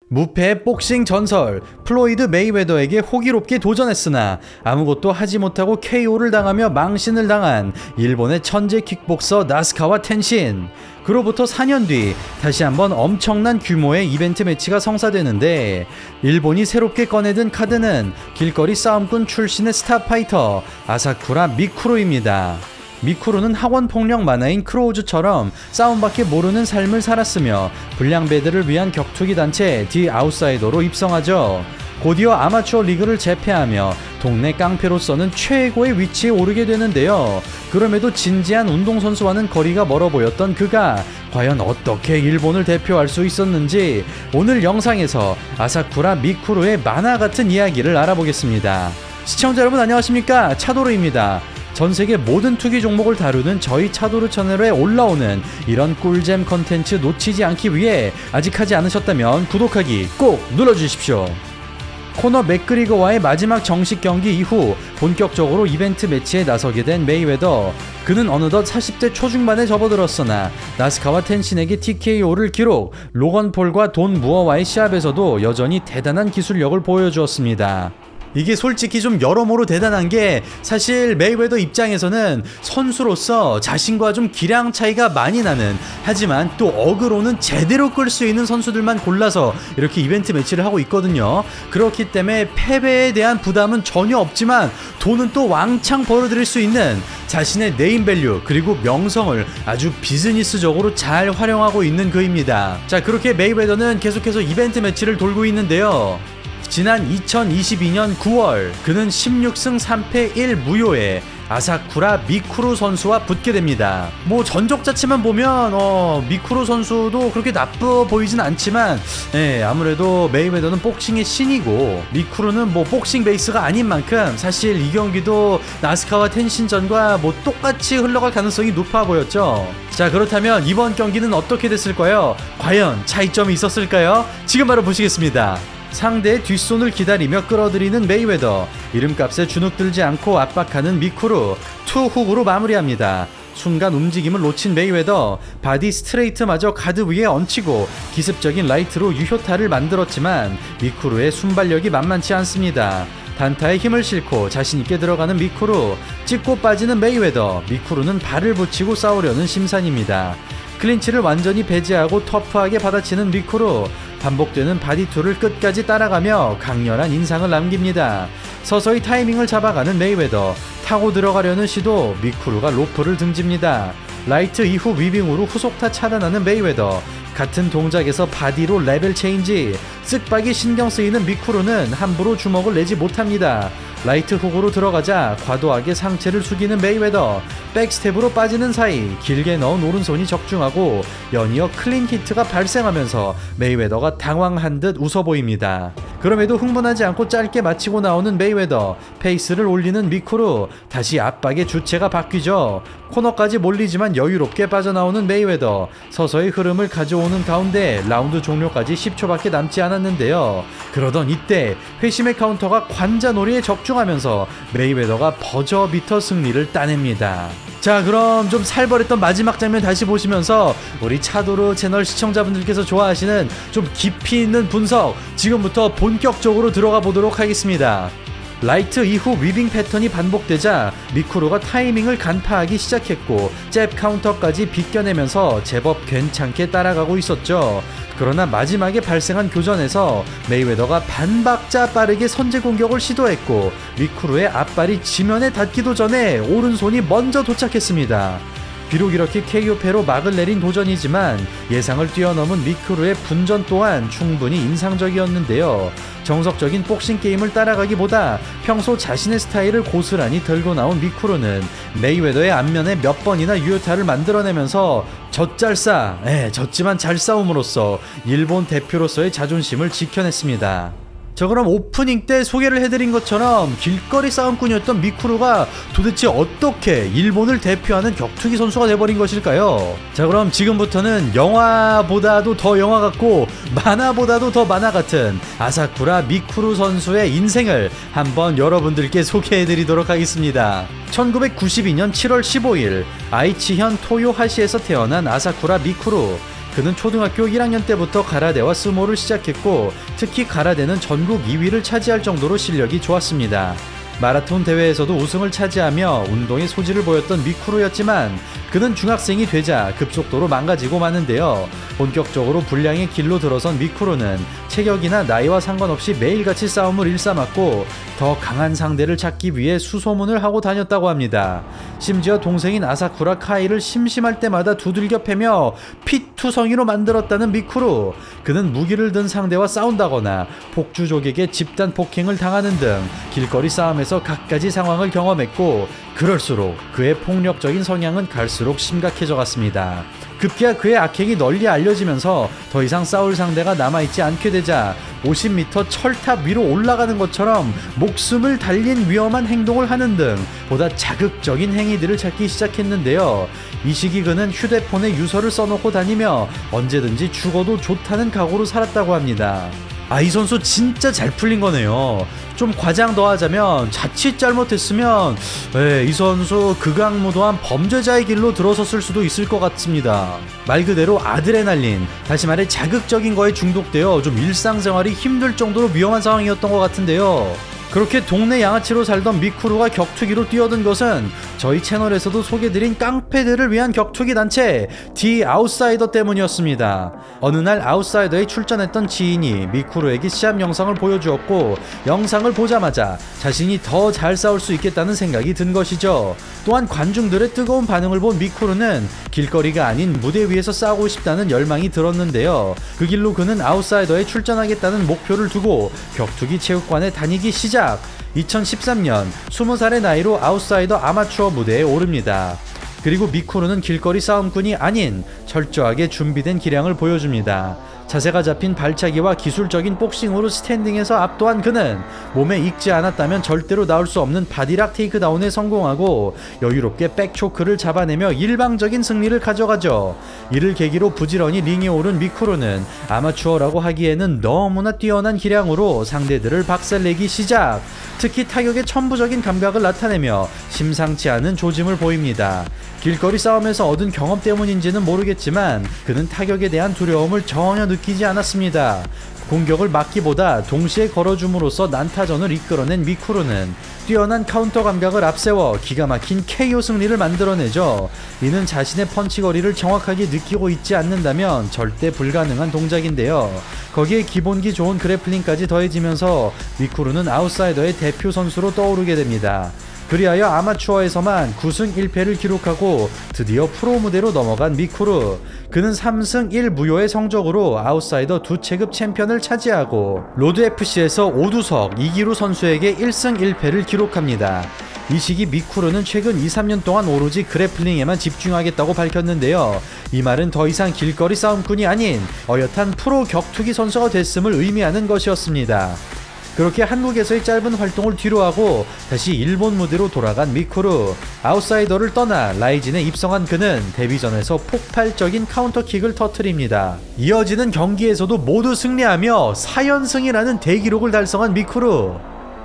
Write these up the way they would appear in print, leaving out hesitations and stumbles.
무패의 복싱 전설 플로이드 메이웨더에게 호기롭게 도전했으나 아무것도 하지 못하고 KO를 당하며 망신을 당한 일본의 천재 킥복서 나스카와 텐신. 그로부터 4년 뒤 다시 한번 엄청난 규모의 이벤트 매치가 성사되는데, 일본이 새롭게 꺼내든 카드는 길거리 싸움꾼 출신의 스타파이터 아사쿠라 미쿠로입니다. 미쿠루는 학원 폭력 만화인 크로우즈처럼 싸움밖에 모르는 삶을 살았으며 불량배들을 위한 격투기 단체 디 아웃사이더로 입성하죠. 곧이어 아마추어 리그를 제패하며 동네 깡패로서는 최고의 위치에 오르게 되는데요. 그럼에도 진지한 운동선수와는 거리가 멀어 보였던 그가 과연 어떻게 일본을 대표할 수 있었는지 오늘 영상에서 아사쿠라 미쿠루의 만화 같은 이야기를 알아보겠습니다. 시청자 여러분 안녕하십니까, 차도르입니다. 전세계 모든 투기 종목을 다루는 저희 차도르 채널에 올라오는 이런 꿀잼 컨텐츠 놓치지 않기 위해 아직 하지 않으셨다면 구독하기 꼭 눌러주십시오. 코너 맥그리거와의 마지막 정식 경기 이후 본격적으로 이벤트 매치에 나서게 된 메이웨더. 그는 어느덧 40대 초중반에 접어들었으나 나스카와 텐신에게 TKO를 기록, 로건 폴과 돈 무어와의 시합에서도 여전히 대단한 기술력을 보여주었습니다. 이게 솔직히 좀 여러모로 대단한 게, 사실 메이웨더 입장에서는 선수로서 자신과 좀 기량 차이가 많이 나는, 하지만 또 어그로는 제대로 끌 수 있는 선수들만 골라서 이렇게 이벤트 매치를 하고 있거든요. 그렇기 때문에 패배에 대한 부담은 전혀 없지만 돈은 또 왕창 벌어들일 수 있는 자신의 네임밸류 그리고 명성을 아주 비즈니스적으로 잘 활용하고 있는 그입니다. 자, 그렇게 메이웨더는 계속해서 이벤트 매치를 돌고 있는데요. 지난 2022년 9월 그는 16승 3패 1무효에 아사쿠라 미쿠루 선수와 붙게 됩니다. 뭐 전적 자체만 보면 미쿠루 선수도 그렇게 나빠 보이진 않지만, 아무래도 메이웨더는 복싱의 신이고 미쿠루는 뭐 복싱 베이스가 아닌 만큼 사실 이 경기도 나스카와 텐신전과 뭐 똑같이 흘러갈 가능성이 높아 보였죠. 자, 그렇다면 이번 경기는 어떻게 됐을까요? 과연 차이점이 있었을까요? 지금 바로 보시겠습니다. 상대의 뒷손을 기다리며 끌어들이는 메이웨더, 이름값에 주눅들지 않고 압박하는 미쿠루, 투훅으로 마무리합니다. 순간 움직임을 놓친 메이웨더, 바디 스트레이트마저 가드 위에 얹히고 기습적인 라이트로 유효타를 만들었지만 미쿠루의 순발력이 만만치 않습니다. 단타에 힘을 싣고 자신있게 들어가는 미쿠루, 찍고 빠지는 메이웨더, 미쿠루는 발을 붙이고 싸우려는 심산입니다. 클린치를 완전히 배제하고 터프하게 받아치는 미쿠루, 반복되는 바디투를 끝까지 따라가며 강렬한 인상을 남깁니다. 서서히 타이밍을 잡아가는 메이웨더, 타고 들어가려는 시도, 미쿠루가 로프를 등집니다. 라이트 이후 위빙으로 후속타 차단하는 메이웨더, 같은 동작에서 바디로 레벨 체인지, 쓱박이 신경 쓰이는 미쿠루는 함부로 주먹을 내지 못합니다. 라이트 훅으로 들어가자 과도하게 상체를 숙이는 메이웨더, 백스텝으로 빠지는 사이 길게 넣은 오른손이 적중하고 연이어 클린 히트가 발생하면서 메이웨더가 당황한 듯 웃어 보입니다. 그럼에도 흥분하지 않고 짧게 마치고 나오는 메이웨더, 페이스를 올리는 미쿠루, 다시 압박의 주체가 바뀌죠. 코너까지 몰리지만 여유롭게 빠져나오는 메이웨더, 서서히 흐름을 가져오는 가운데 라운드 종료까지 10초밖에 남지 않았는데요. 그러던 이때 회심의 카운터가 관자놀이에 적중하면서 메이웨더가 버저비터 승리를 따냅니다. 자, 그럼 좀 살벌했던 마지막 장면 다시 보시면서 우리 차도르 채널 시청자분들께서 좋아하시는 좀 깊이 있는 분석 지금부터 본격적으로 들어가 보도록 하겠습니다. 라이트 이후 위빙 패턴이 반복되자 미쿠루가 타이밍을 간파하기 시작했고 잽 카운터까지 비껴내면서 제법 괜찮게 따라가고 있었죠. 그러나 마지막에 발생한 교전에서 메이웨더가 반박자 빠르게 선제 공격을 시도했고 미쿠루의 앞발이 지면에 닿기도 전에 오른손이 먼저 도착했습니다. 비록 이렇게 KO패로 막을 내린 도전이지만 예상을 뛰어넘은 미쿠루의 분전 또한 충분히 인상적이었는데요. 정석적인 복싱 게임을 따라가기보다 평소 자신의 스타일을 고스란히 들고 나온 미쿠루는 메이웨더의 안면에 몇 번이나 유효타를 만들어내면서 졌지만 잘 싸움으로써 일본 대표로서의 자존심을 지켜냈습니다. 자, 그럼 오프닝 때 소개를 해드린 것처럼 길거리 싸움꾼이었던 미쿠루가 도대체 어떻게 일본을 대표하는 격투기 선수가 돼버린 것일까요? 자, 그럼 지금부터는 영화보다도 더 영화 같고 만화보다도 더 만화 같은 아사쿠라 미쿠루 선수의 인생을 한번 여러분들께 소개해드리도록 하겠습니다. 1992년 7월 15일 아이치현 토요하시에서 태어난 아사쿠라 미쿠루. 그는 초등학교 1학년 때부터 가라데와 스모를 시작했고 특히 가라데는 전국 2위를 차지할 정도로 실력이 좋았습니다. 마라톤 대회에서도 우승을 차지하며 운동에 소질을 보였던 미쿠루였지만 그는 중학생이 되자 급속도로 망가지고 마는데요. 본격적으로 불량의 길로 들어선 미쿠루는 체격이나 나이와 상관없이 매일같이 싸움을 일삼았고 더 강한 상대를 찾기 위해 수소문을 하고 다녔다고 합니다. 심지어 동생인 아사쿠라 카이를 심심할 때마다 두들겨 패며 피투성이로 만들었다는 미쿠루. 그는 무기를 든 상대와 싸운다거나 폭주족에게 집단 폭행을 당하는 등 길거리 싸움에서 갖가지 상황을 경험했고 그럴수록 그의 폭력적인 성향은 갈수록 심각해져 갔습니다. 급기야 그의 악행이 널리 알려지면서 더 이상 싸울 상대가 남아있지 않게 되자 50m 철탑 위로 올라가는 것처럼 목숨을 달린 위험한 행동을 하는 등 보다 자극적인 행위들을 찾기 시작했는데요. 이 시기 그는 휴대폰에 유서를 써놓고 다니며 언제든지 죽어도 좋다는 각오로 살았다고 합니다. 이 선수 진짜 잘 풀린 거네요. 좀 과장 더하자면 자칫 잘못했으면 이 선수 극악무도한 범죄자의 길로 들어섰을 수도 있을 것 같습니다. 말 그대로 아드레날린, 다시 말해 자극적인 거에 중독되어 좀 일상생활이 힘들 정도로 위험한 상황이었던 것 같은데요. 그렇게 동네 양아치로 살던 미쿠루가 격투기로 뛰어든 것은 저희 채널에서도 소개드린 깡패들을 위한 격투기 단체 디 아웃사이더 때문이었습니다. 어느 날 아웃사이더에 출전했던 지인이 미쿠루에게 시합 영상을 보여주었고 영상을 보자마자 자신이 더 잘 싸울 수 있겠다는 생각이 든 것이죠. 또한 관중들의 뜨거운 반응을 본 미쿠루는 길거리가 아닌 무대 위에서 싸우고 싶다는 열망이 들었는데요. 그 길로 그는 아웃사이더에 출전하겠다는 목표를 두고 격투기 체육관에 다니기 시작. 2013년 20살의 나이로 아웃사이더 아마추어 무대에 오릅니다. 그리고 미쿠루는 길거리 싸움꾼이 아닌 철저하게 준비된 기량을 보여줍니다. 자세가 잡힌 발차기와 기술적인 복싱으로 스탠딩에서 압도한 그는 몸에 익지 않았다면 절대로 나올 수 없는 바디락 테이크다운에 성공하고 여유롭게 백초크를 잡아내며 일방적인 승리를 가져가죠. 이를 계기로 부지런히 링에 오른 미쿠루는 아마추어라고 하기에는 너무나 뛰어난 기량으로 상대들을 박살내기 시작. 특히 타격의 천부적인 감각을 나타내며 심상치 않은 조짐을 보입니다. 길거리 싸움에서 얻은 경험 때문인지는 모르겠지만 그는 타격에 대한 두려움을 전혀 느끼지 않았습니다. 공격을 막기보다 동시에 걸어줌으로써 난타전을 이끌어낸 미쿠루는 뛰어난 카운터 감각을 앞세워 기가 막힌 KO 승리를 만들어내죠. 이는 자신의 펀치거리를 정확하게 느끼고 있지 않는다면 절대 불가능한 동작인데요. 거기에 기본기 좋은 그래플링까지 더해지면서 미쿠루는 아웃사이더의 대표 선수로 떠오르게 됩니다. 그리하여 아마추어에서만 9승 1패를 기록하고 드디어 프로 무대로 넘어간 미쿠루. 그는 3승 1무효의 성적으로 아웃사이더 2체급 챔피언을 차지하고 로드FC에서 오두석, 이기루 선수에게 1승 1패를 기록합니다. 이 시기 미쿠루는 최근 2-3년 동안 오로지 그래플링에만 집중하겠다고 밝혔는데요. 이 말은 더 이상 길거리 싸움꾼이 아닌 어엿한 프로 격투기 선수가 됐음을 의미하는 것이었습니다. 그렇게 한국에서의 짧은 활동을 뒤로하고 다시 일본 무대로 돌아간 미쿠루. 아웃사이더를 떠나 라이진에 입성한 그는 데뷔전에서 폭발적인 카운터킥을 터뜨립니다. 이어지는 경기에서도 모두 승리하며 4연승이라는 대기록을 달성한 미쿠루.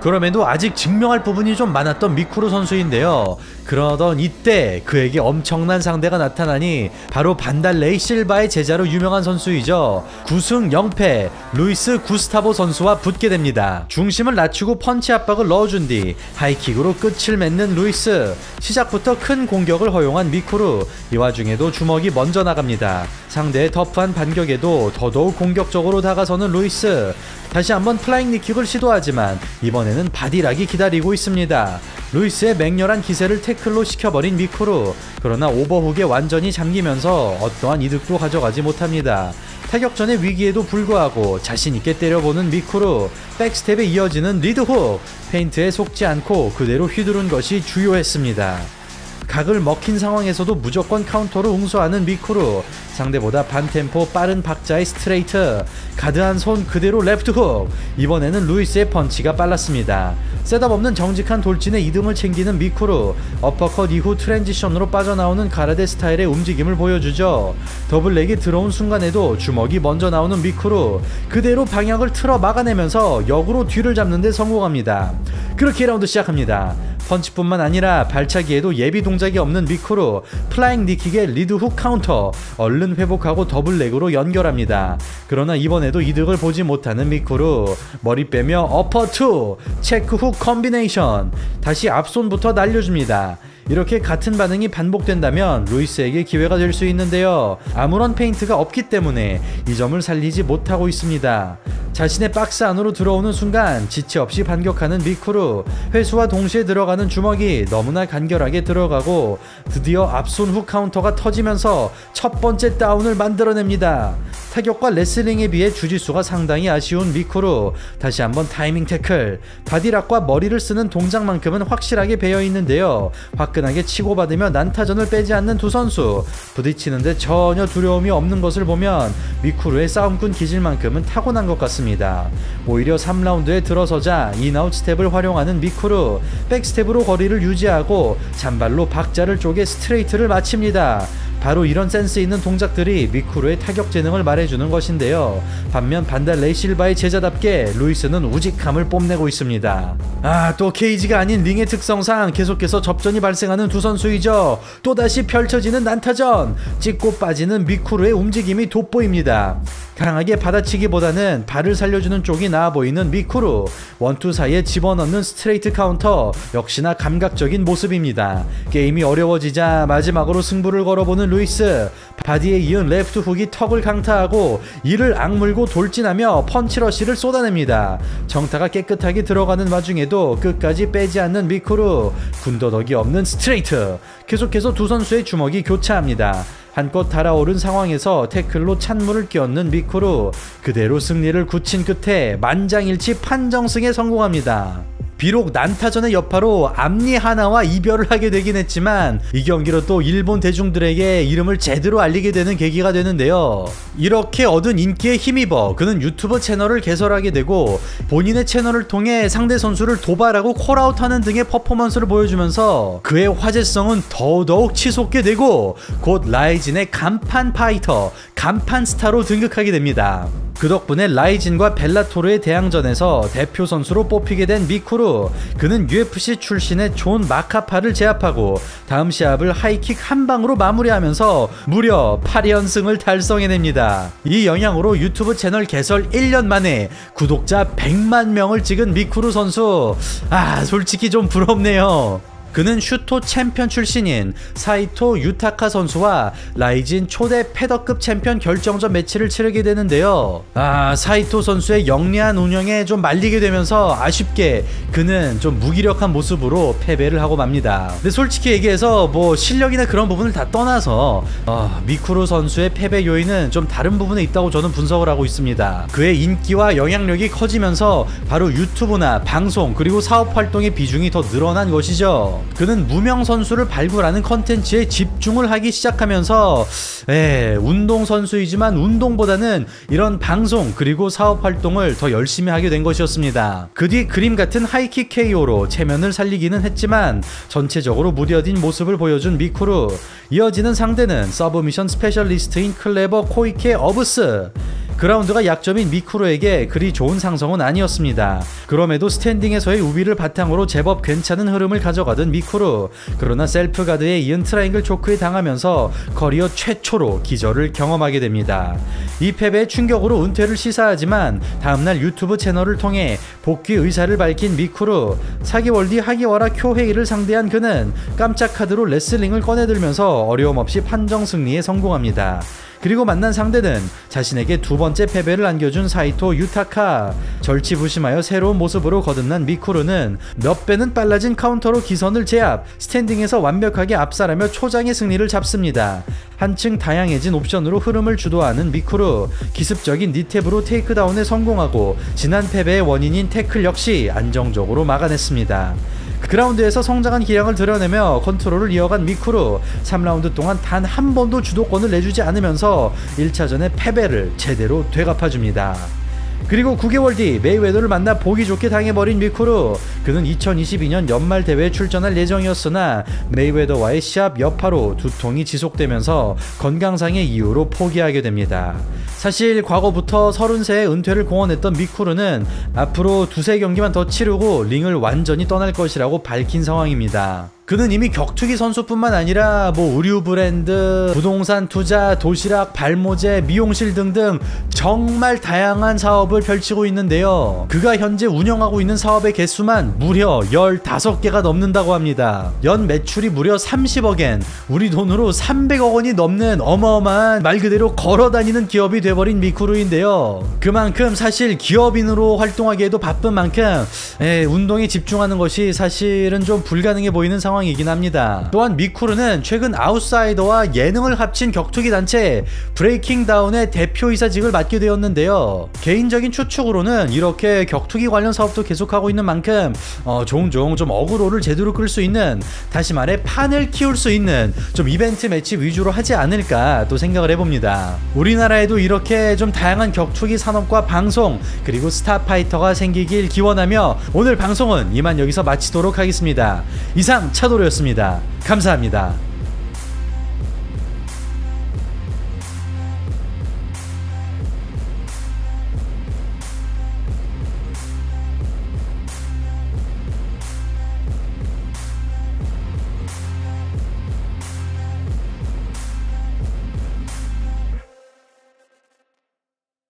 그럼에도 아직 증명할 부분이 좀 많았던 미쿠루 선수인데요. 그러던 이때 그에게 엄청난 상대가 나타나니 바로 반달레이 실바의 제자로 유명한 선수이죠. 9승 0패 루이스 구스타보 선수와 붙게 됩니다. 중심을 낮추고 펀치 압박을 넣어준 뒤 하이킥으로 끝을 맺는 루이스. 시작부터 큰 공격을 허용한 미쿠루. 이 와중에도 주먹이 먼저 나갑니다. 상대의 터프한 반격에도 더더욱 공격적으로 다가서는 루이스. 다시 한번 플라잉 니킥을 시도하지만 이번에는 바디락이 기다리고 있습니다. 루이스의 맹렬한 기세를 태클로 시켜버린 미쿠루. 그러나 오버훅에 완전히 잠기면서 어떠한 이득도 가져가지 못합니다. 타격전의 위기에도 불구하고 자신있게 때려보는 미쿠루. 백스텝에 이어지는 리드훅. 페인트에 속지 않고 그대로 휘두른 것이 주요했습니다. 각을 먹힌 상황에서도 무조건 카운터로 응수하는 미쿠루. 상대보다 반템포 빠른 박자의 스트레이트. 가드한 손 그대로 레프트훅. 이번에는 루이스의 펀치가 빨랐습니다. 셋업 없는 정직한 돌진의 이듬을 챙기는 미쿠루. 어퍼컷 이후 트랜지션으로 빠져나오는 가라데 스타일의 움직임을 보여주죠. 더블렉이 들어온 순간에도 주먹이 먼저 나오는 미쿠루. 그대로 방향을 틀어 막아내면서 역으로 뒤를 잡는 데 성공합니다. 그렇게 라운드 시작합니다. 펀치뿐만 아니라 발차기에도 예비 동작이 없는 미쿠루, 플라잉 니킥의 리드훅 카운터, 얼른 회복하고 더블렉으로 연결합니다. 그러나 이번에도 이득을 보지 못하는 미쿠루, 머리 빼며 어퍼 2, 체크훅 컴비네이션, 다시 앞손부터 날려줍니다. 이렇게 같은 반응이 반복된다면 루이스에게 기회가 될 수 있는데요. 아무런 페인트가 없기 때문에 이 점을 살리지 못하고 있습니다. 자신의 박스 안으로 들어오는 순간 지체 없이 반격하는 미쿠루, 회수와 동시에 들어가는 주먹이 너무나 간결하게 들어가고 드디어 앞손 훅 카운터가 터지면서 첫 번째 다운을 만들어냅니다. 타격과 레슬링에 비해 주짓수가 상당히 아쉬운 미쿠루, 다시 한번 타이밍 태클, 바디락과 머리를 쓰는 동작만큼은 확실하게 배어있는데요. 화끈하게 치고받으며 난타전을 빼지 않는 두 선수, 부딪히는데 전혀 두려움이 없는 것을 보면 미쿠루의 싸움꾼 기질만큼은 타고난 것 같습니다. 오히려 3라운드에 들어서자 인아웃 스텝을 활용하는 미쿠루, 백스텝으로 거리를 유지하고 잔발로 박자를 쪼개 스트레이트를 마칩니다. 바로 이런 센스 있는 동작들이 미쿠루의 타격 재능을 말해주는 것인데요. 반면 반달레이 실바의 제자답게 루이스는 우직함을 뽐내고 있습니다. 또 케이지가 아닌 링의 특성상 계속해서 접전이 발생하는 두 선수이죠. 또다시 펼쳐지는 난타전, 찍고 빠지는 미쿠루의 움직임이 돋보입니다. 강하게 받아치기보다는 발을 살려주는 쪽이 나아 보이는 미쿠루, 원투 사이에 집어넣는 스트레이트 카운터, 역시나 감각적인 모습입니다. 게임이 어려워지자 마지막으로 승부를 걸어보는 루이스, 바디에 이은 레프트 훅이 턱을 강타하고 이를 악물고 돌진하며 펀치러시를 쏟아냅니다. 정타가 깨끗하게 들어가는 와중에도 끝까지 빼지 않는 미쿠루, 군더더기 없는 스트레이트, 계속해서 두 선수의 주먹이 교차합니다. 한껏 달아오른 상황에서 태클로 찬물을 끼얹는 미쿠루, 그대로 승리를 굳힌 끝에 만장일치 판정승에 성공합니다. 비록 난타전의 여파로 앞니 하나와 이별을 하게 되긴 했지만 이 경기로 또 일본 대중들에게 이름을 제대로 알리게 되는 계기가 되는데요. 이렇게 얻은 인기에 힘입어 그는 유튜브 채널을 개설하게 되고 본인의 채널을 통해 상대 선수를 도발하고 콜아웃하는 등의 퍼포먼스를 보여주면서 그의 화제성은 더더욱 치솟게 되고 곧 라이진의 간판 파이터, 간판 스타로 등극하게 됩니다. 그 덕분에 라이진과 벨라토르의 대항전에서 대표 선수로 뽑히게 된 미쿠루, 그는 UFC 출신의 존 마카파를 제압하고 다음 시합을 하이킥 한 방으로 마무리하면서 무려 8연승을 달성해냅니다. 이 영향으로 유튜브 채널 개설 1년 만에 구독자 100만 명을 찍은 미쿠루 선수, 솔직히 좀 부럽네요. 그는 슈토 챔피언 출신인 사이토 유타카 선수와 라이진 초대 패더급 챔피언 결정전 매치를 치르게 되는데요. 사이토 선수의 영리한 운영에 좀 말리게 되면서 아쉽게 그는 좀 무기력한 모습으로 패배를 하고 맙니다. 근데 솔직히 얘기해서 뭐 실력이나 그런 부분을 다 떠나서 미쿠루 선수의 패배 요인은 좀 다른 부분에 있다고 저는 분석을 하고 있습니다. 그의 인기와 영향력이 커지면서 바로 유튜브나 방송 그리고 사업 활동의 비중이 더 늘어난 것이죠. 그는 무명 선수를 발굴하는 컨텐츠에 집중을 하기 시작하면서 운동선수이지만 운동보다는 이런 방송 그리고 사업 활동을 더 열심히 하게 된 것이었습니다. 그 뒤 그림 같은 하이킥 KO로 체면을 살리기는 했지만 전체적으로 무뎌진 모습을 보여준 미쿠루, 이어지는 상대는 서브미션 스페셜리스트인 클레버 코이케 어브스. 그라운드가 약점인 미쿠루에게 그리 좋은 상성은 아니었습니다. 그럼에도 스탠딩에서의 우위를 바탕으로 제법 괜찮은 흐름을 가져가던 미쿠루, 그러나 셀프가드에 이은 트라이앵글 초크에 당하면서 커리어 최초로 기절을 경험하게 됩니다. 이 패배의 충격으로 은퇴를 시사하지만 다음날 유튜브 채널을 통해 복귀 의사를 밝힌 미쿠루, 4개월 뒤 하기와라 쿄헤이를 상대한 그는 깜짝 카드로 레슬링을 꺼내들면서 어려움 없이 판정 승리에 성공합니다. 그리고 만난 상대는 자신에게 두 번째 패배를 안겨준 사이토 유타카. 절치부심하여 새로운 모습으로 거듭난 미쿠루는 몇 배는 빨라진 카운터로 기선을 제압, 스탠딩에서 완벽하게 압살하며 초장의 승리를 잡습니다. 한층 다양해진 옵션으로 흐름을 주도하는 미쿠루, 기습적인 니탭으로 테이크다운에 성공하고 지난 패배의 원인인 태클 역시 안정적으로 막아냈습니다. 그라운드에서 성장한 기량을 드러내며 컨트롤을 이어간 미쿠루, 3라운드 동안 단 한 번도 주도권을 내주지 않으면서 1차전의 패배를 제대로 되갚아줍니다. 그리고 9개월 뒤 메이웨더를 만나 보기 좋게 당해버린 미쿠루. 그는 2022년 연말 대회에 출전할 예정이었으나 메이웨더와의 시합 여파로 두통이 지속되면서 건강상의 이유로 포기하게 됩니다. 사실 과거부터 33에 은퇴를 공언했던 미쿠르는 앞으로 두세 경기만 더 치르고 링을 완전히 떠날 것이라고 밝힌 상황입니다. 그는 이미 격투기 선수뿐만 아니라 의류 브랜드, 부동산 투자, 도시락, 발모제, 미용실 등등 정말 다양한 사업을 펼치고 있는데요. 그가 현재 운영하고 있는 사업의 개수만 무려 15개가 넘는다고 합니다. 연 매출이 무려 30억엔, 우리 돈으로 300억 원이 넘는 어마어마한 말 그대로 걸어다니는 기업이 돼버린 미쿠루인데요. 그만큼 사실 기업인으로 활동하기에도 바쁜 만큼 운동에 집중하는 것이 사실은 좀 불가능해 보이는 상황이긴 합니다. 또한 미쿠르는 최근 아웃사이더와 예능을 합친 격투기 단체 브레이킹 다운의 대표이사직을 맡게 되었는데요. 개인적인 추측으로는 이렇게 격투기 관련 사업도 계속하고 있는 만큼 종종 좀 어그로를 제대로 끌 수 있는, 다시 말해 판을 키울 수 있는 좀 이벤트 매치 위주로 하지 않을까 또 생각을 해봅니다. 우리나라에도 이렇게 좀 다양한 격투기 산업과 방송 그리고 스타파이터가 생기길 기원하며 오늘 방송은 이만 여기서 마치도록 하겠습니다. 이상 차도로였습니다. 감사합니다.